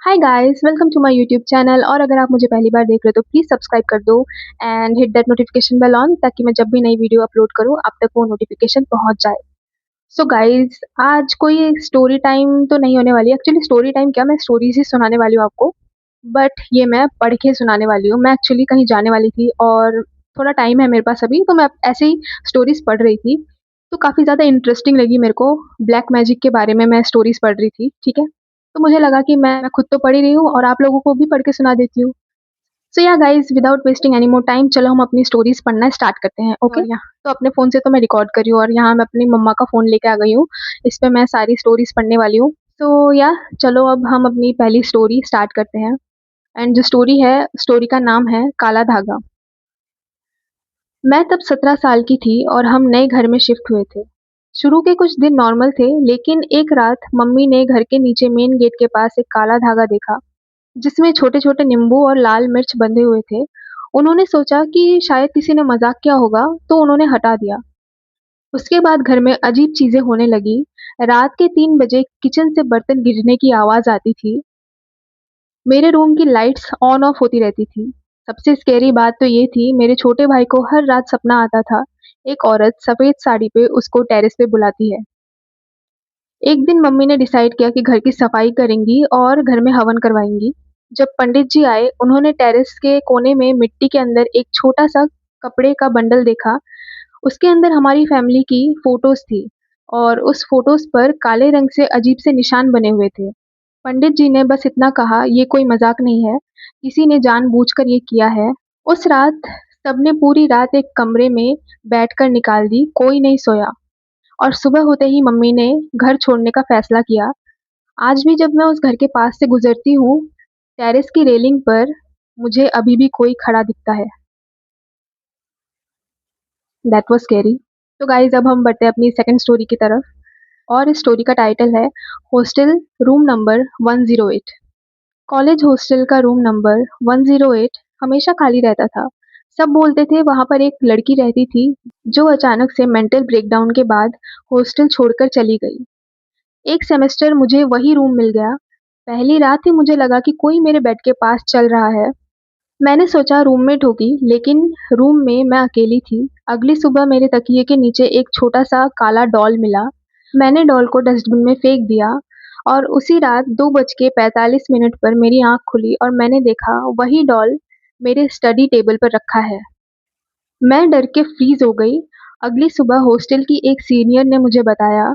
Hi guys, welcome to my YouTube channel. और अगर आप मुझे पहली बार देख रहे हो तो प्लीज़ सब्सक्राइब कर दो and hit that notification bell on, ताकि मैं जब भी नई वीडियो अपलोड करूँ आप तक वो नोटिफिकेशन पहुंच जाए। सो गाइस, आज कोई स्टोरी टाइम तो नहीं होने वाली। एक्चुअली स्टोरी टाइम क्या, मैं स्टोरीज ही सुनाने वाली हूँ आपको। बट ये मैं पढ़ के सुनाने वाली हूँ। मैं एक्चुअली कहीं जाने वाली थी और थोड़ा टाइम है मेरे पास अभी, तो मैं ऐसे ही स्टोरीज पढ़ रही थी। तो काफ़ी ज़्यादा इंटरेस्टिंग लगी मेरे को। ब्लैक मैजिक के बारे में मैं स्टोरीज पढ़ रही थी, ठीक है। तो मुझे लगा कि मैं खुद तो पढ़ ही रही हूँ और आप लोगों को भी पढ़ के सुना देती हूँ। सो या guys, without wasting any more time, चलो हम अपनी स्टोरीज पढ़ना स्टार्ट करते हैं, ओके। और यहाँ तो अपने फ़ोन से तो मैं रिकॉर्ड कर रही हूँ और यहाँ मैं अपनी मम्मा का फ़ोन लेके आ गई हूँ। इस पे मैं सारी स्टोरीज पढ़ने वाली हूँ। तो या चलो अब हम अपनी पहली स्टोरी स्टार्ट करते हैं। एंड जो स्टोरी है, स्टोरी का नाम है काला धागा। मैं तब 17 साल की थी और हम नए घर में शिफ्ट हुए थे। शुरू के कुछ दिन नॉर्मल थे, लेकिन एक रात मम्मी ने घर के नीचे मेन गेट के पास एक काला धागा देखा, जिसमें छोटे-छोटे नींबू और लाल मिर्च बंधे हुए थे। उन्होंने सोचा कि शायद किसी ने मजाक किया होगा, तो उन्होंने हटा दिया। उसके बाद घर में अजीब चीजें होने लगी। रात के 3 बजे किचन से बर्तन गिरने की आवाज आती थी। मेरे रूम की लाइट्स ऑन ऑफ होती रहती थी। सबसे स्कैरी बात तो ये थी, मेरे छोटे भाई को हर रात सपना आता था, एक औरत सफेद साड़ी पे उसको टेरेस पे बुलाती है। एक दिन मम्मी ने डिसाइड किया कि घर की सफाई करेंगी और घर में हवन करवाएंगी। जब पंडित जी आए, उन्होंने टेरेस के कोने में मिट्टी के अंदर एक छोटा सा कपड़े का बंडल देखा। उसके अंदर हमारी फैमिली की फोटोज थी और उस फोटोज पर काले रंग से अजीब से निशान बने हुए थे। पंडित जी ने बस इतना कहा, ये कोई मजाक नहीं है, किसी ने जानबूझकर ये किया है। उस रात सबने पूरी रात एक कमरे में बैठकर निकाल दी, कोई नहीं सोया। और सुबह होते ही मम्मी ने घर छोड़ने का फैसला किया। आज भी जब मैं उस घर के पास से गुजरती हूँ, टेरेस की रेलिंग पर मुझे अभी भी कोई खड़ा दिखता है। That was scary. तो गाइस, अब हम बढ़ते हैं अपनी सेकंड स्टोरी की तरफ। और इस स्टोरी का टाइटल है hostel room number 108। College hostel का रूम नंबर 108 हमेशा खाली रहता था। सब बोलते थे वहां पर एक लड़की रहती थी, जो अचानक से मेंटल ब्रेकडाउन के बाद हॉस्टल छोड़कर चली गई। एक सेमेस्टर मुझे वही रूम मिल गया। पहली रात ही मुझे लगा कि कोई मेरे बेड के पास चल रहा है। मैंने सोचा रूममेट होगी, लेकिन रूम में मैं अकेली थी। अगली सुबह मेरे तकिए के नीचे एक छोटा सा काला डॉल मिला। मैंने डॉल को डस्टबिन में फेंक दिया और उसी रात 2:45 पर मेरी आंख खुली और मैंने देखा वही डॉल मेरे स्टडी टेबल पर रखा है। मैं डर के फ्रीज हो गई। अगली सुबह हॉस्टल की एक सीनियर ने मुझे बताया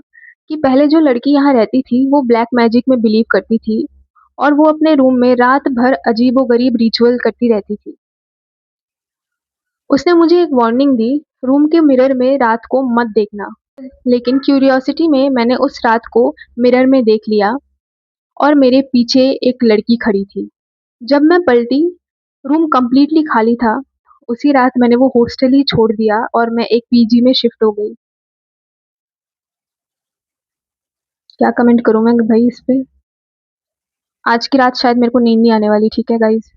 कि पहले जो लड़की यहाँ रहती थी वो ब्लैक मैजिक में बिलीव करती थी और वो अपने रूम में रात भर अजीबोगरीब रिचुअल करती रहती थी। उसने मुझे एक वार्निंग दी, रूम के मिरर में रात को मत देखना। लेकिन क्यूरियोसिटी में मैंने उस रात को मिरर में देख लिया और मेरे पीछे एक लड़की खड़ी थी। जब मैं पलटी, रूम कंप्लीटली खाली था। उसी रात मैंने वो हॉस्टल ही छोड़ दिया और मैं एक पीजी में शिफ्ट हो गई। क्या कमेंट करूँ मैं भाई इस पे। आज की रात शायद मेरे को नींद नहीं आने वाली, ठीक है गाइस।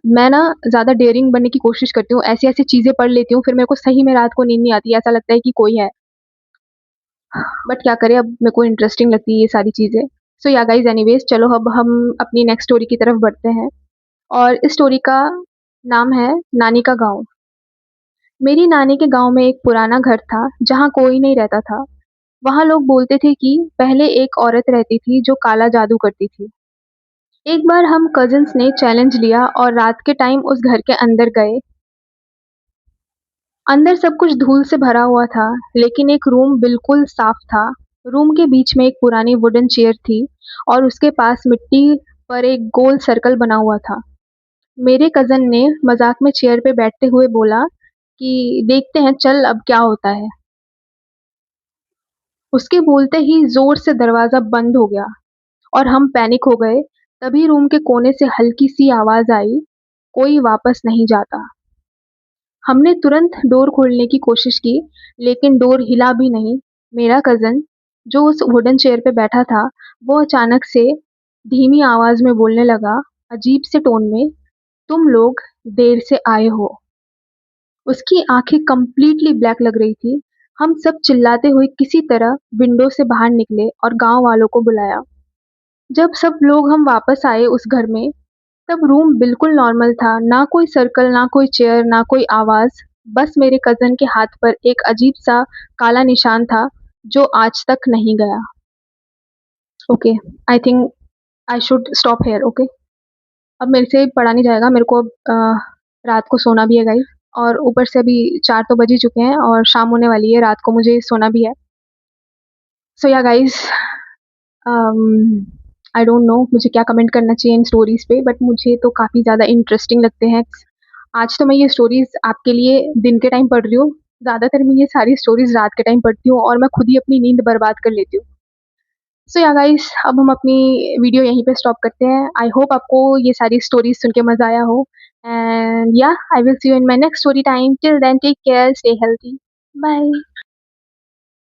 मैं ना ज़्यादा डेयरिंग बनने की कोशिश करती हूँ, ऐसी-ऐसी चीज़ें पढ़ लेती हूँ, फिर मेरे को सही में रात को नींद नहीं आती, ऐसा लगता है कि कोई है। बट क्या करें, अब मेरे को इंटरेस्टिंग लगती है ये सारी चीज़ें। सो या गाइस, एनीवेज़ चलो अब हम अपनी नेक्स्ट स्टोरी की तरफ बढ़ते हैं। और इस स्टोरी का नाम है नानी का गाँव। मेरी नानी के गाँव में एक पुराना घर था, जहाँ कोई नहीं रहता था। वहाँ लोग बोलते थे कि पहले एक औरत रहती थी जो काला जादू करती थी। एक बार हम कज़िन्स ने चैलेंज लिया और रात के टाइम उस घर के अंदर गए। अंदर सब कुछ धूल से भरा हुआ था, लेकिन एक रूम बिल्कुल साफ था। रूम के बीच में एक पुरानी वुडन चेयर थी और उसके पास मिट्टी पर एक गोल सर्कल बना हुआ था। मेरे कज़न ने मज़ाक में चेयर पे बैठते हुए बोला कि देखते हैं चल अब क्या होता है। उसके बोलते ही ज़ोर से दरवाज़ा बंद हो गया और हम पैनिक हो गए। तभी रूम के कोने से हल्की सी आवाज़ आई, कोई वापस नहीं जाता। हमने तुरंत डोर खोलने की कोशिश की, लेकिन डोर हिला भी नहीं। मेरा कज़न, जो उस वुडन चेयर पे बैठा था, वो अचानक से धीमी आवाज़ में बोलने लगा, अजीब से टोन में, तुम लोग देर से आए हो। उसकी आंखें कंप्लीटली ब्लैक लग रही थी। हम सब चिल्लाते हुए किसी तरह विंडो से बाहर निकले और गांव वालों को बुलाया। जब सब लोग हम वापस आए उस घर में, तब रूम बिल्कुल नॉर्मल था, ना कोई सर्कल, ना कोई चेयर, ना कोई आवाज़, बस मेरे कज़न के हाथ पर एक अजीब-सा काला निशान था, जो आज तक नहीं गया। Okay, I think I should stop here, okay? अब मेरे से पढ़ा नहीं जाएगा, मेरे को अब रात को सोना भी है गाइज़, और ऊपर से अभी 4 तो बज ही चुके हैं और शाम होने वाली है, रात को मुझे सोना भी है। सो या guys, um, I don't know मुझे क्या कमेंट करना चाहिए इन स्टोरीज़ पे, बट मुझे तो काफ़ी ज़्यादा इंटरेस्टिंग लगते हैं। आज तो मैं ये स्टोरीज़ आपके लिए दिन के टाइम पढ़ रही हूँ, ज़्यादातर मैं ये सारी स्टोरीज़ रात के टाइम पढ़ती हूँ और मैं खुद ही अपनी नींद बर्बाद कर लेती हूँ। सो या गाइस, अब हम अपनी वीडियो यहीं पे स्टॉप करते हैं। आई होप आपको ये सारी स्टोरीज़ सुन के मज़ा आया हो, एंड या I will see you in my next story time. Till then take care, stay healthy, bye.